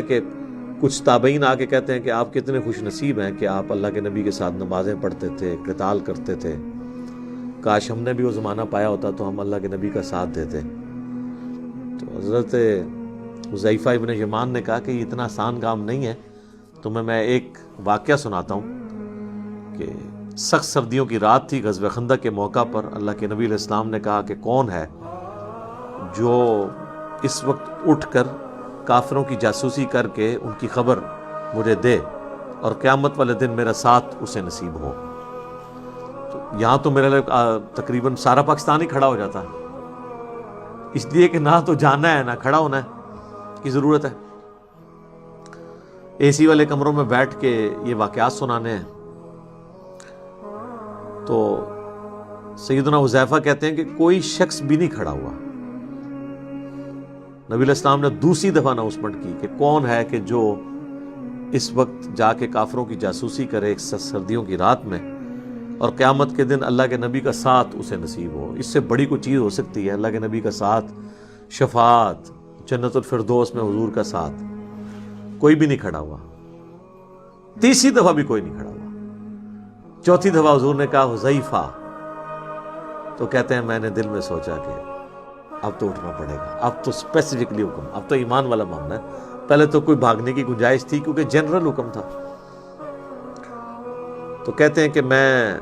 کہ کچھ تابعین آ کے کہتے ہیں کہ آپ کتنے خوش نصیب ہیں کہ آپ اللہ کے نبی کے ساتھ نمازیں پڑھتے تھے، قتال کرتے تھے، کاش ہم نے بھی وہ زمانہ پایا ہوتا تو ہم اللہ کے نبی کا ساتھ دیتے۔ تو حضرت حذیفہ ابن یمان نے کہا کہ یہ اتنا آسان کام نہیں ہے، تمہیں میں ایک واقعہ سناتا ہوں کہ سخت سردیوں کی رات تھی، غزوہ خندق کے موقع پر اللہ کے نبی علیہ السلام نے کہا کہ کون ہے جو اس وقت اٹھ کر کافروں کی جاسوسی کر کے ان کی خبر مجھے دے اور قیامت والے دن میرا ساتھ اسے نصیب ہو۔ تو یہاں تو میرے لیے تقریباً سارا پاکستان ہی کھڑا ہو جاتا، اس لیے کہ نہ تو جانا ہے نہ کھڑا ہونا ہے کی ضرورت ہے، اے سی والے کمروں میں بیٹھ کے یہ واقعات سنانے ہیں۔ تو سیدنا حذیفہ کہتے ہیں کہ کوئی شخص بھی نہیں کھڑا ہوا۔ نبی علیہ السلام نے دوسری دفعہ اناؤنسمنٹ کی کہ کون ہے کہ جو اس وقت جا کے کافروں کی جاسوسی کرے ایک سردیوں کی رات میں اور قیامت کے دن اللہ کے نبی کا ساتھ اسے نصیب ہو۔ اس سے بڑی کوئی چیز ہو سکتی ہے؟ اللہ کے نبی کا ساتھ، شفاعت، جنت الفردوس میں حضور کا ساتھ۔ کوئی بھی نہیں کھڑا ہوا، تیسری دفعہ بھی کوئی نہیں کھڑا ہوا، چوتھی دفعہ حضور نے کہا حذیفہ، تو کہتے ہیں میں نے دل میں سوچا کہ اب تو اٹھنا پڑے گا، اب تو اسپیسیفکلی حکم، اب تو ایمان والا معاملہ ہے۔ پہلے تو کوئی بھاگنے کی گنجائش تھی کیونکہ جنرل حکم تھا۔ تو کہتے ہیں کہ میں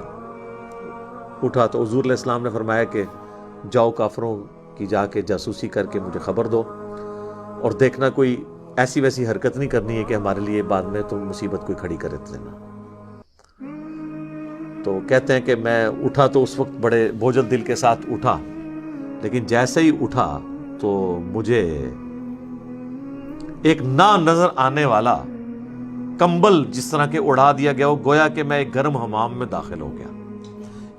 اٹھا تو حضور علیہ السلام نے فرمایا کہ جاؤ کافروں کی جا کے جاسوسی کر کے مجھے خبر دو، اور دیکھنا کوئی ایسی ویسی حرکت نہیں کرنی ہے کہ ہمارے لیے بعد میں تو مصیبت کوئی کھڑی کرے دینا۔ تو کہتے ہیں کہ میں اٹھا تو اس وقت بڑے بوجھل دل کے ساتھ اٹھا، لیکن جیسے ہی اٹھا تو مجھے ایک نہ نظر آنے والا کمبل جس طرح کے اڑا دیا گیا ہو، گویا کہ میں ایک گرم حمام میں داخل ہو گیا۔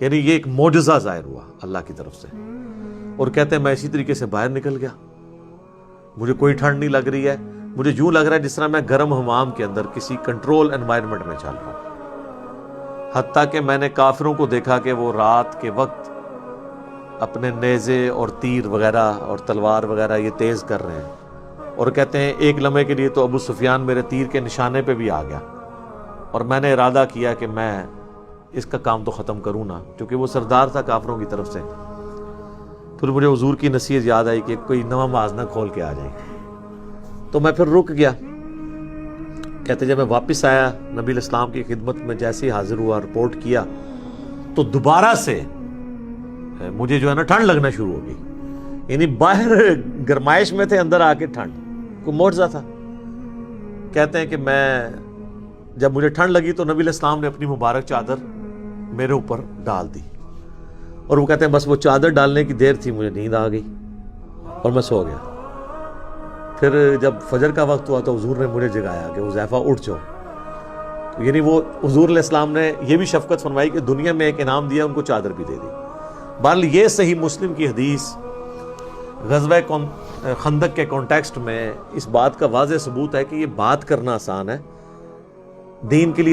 یعنی یہ ایک معجزہ ظاہر ہوا اللہ کی طرف سے۔ اور کہتے ہیں میں اسی طریقے سے باہر نکل گیا، مجھے کوئی ٹھنڈ نہیں لگ رہی ہے، مجھے یوں لگ رہا ہے جس طرح میں گرم حمام کے اندر کسی کنٹرول انوائرمنٹ میں چل رہا ہوں۔ حتیٰ کہ میں نے کافروں کو دیکھا کہ وہ رات کے وقت اپنے نیزے اور تیر وغیرہ اور تلوار وغیرہ یہ تیز کر رہے ہیں، اور کہتے ہیں ایک لمحے کے لیے تو ابو سفیان میرے تیر کے نشانے پہ بھی آ گیا، اور میں نے ارادہ کیا کہ میں اس کا کام تو ختم کروں نا، کیونکہ وہ سردار تھا کافروں کی طرف سے۔ پھر مجھے حضور کی نصیحت یاد آئی کہ کوئی نواں موازنہ کھول کے آ جائے، تو میں پھر رک گیا۔ کہتے جب میں واپس آیا نبی علیہ السلام کی خدمت میں جیسے ہی حاضر ہوا، رپورٹ کیا، تو دوبارہ سے مجھے جو ہے نا ٹھنڈ لگنا شروع ہو گئی۔ یعنی باہر گرمائش میں تھے، اندر آ کے ٹھنڈ، کوئی معجزہ تھا۔ کہتے ہیں کہ میں جب مجھے ٹھنڈ لگی تو نبی علیہ السلام نے اپنی مبارک چادر میرے اوپر ڈال دی، اور وہ کہتے ہیں بس وہ چادر ڈالنے کی دیر تھی مجھے نیند آ گئی اور میں سو گیا۔ پھر جب فجر کا وقت ہوا تو حضور نے مجھے جگایا کہ حذیفہ اٹھ جاؤ۔ یعنی وہ حضور علیہ السلام نے یہ بھی شفقت فرمائی کہ دنیا میں ایک انعام دیا، ان کو چادر بھی دے دی۔ بہرحال یہ صحیح مسلم کی حدیث غزوہ خندق کے کانٹیکسٹ میں اس بات کا واضح ثبوت ہے کہ یہ بات کرنا آسان ہے، دین کے لیے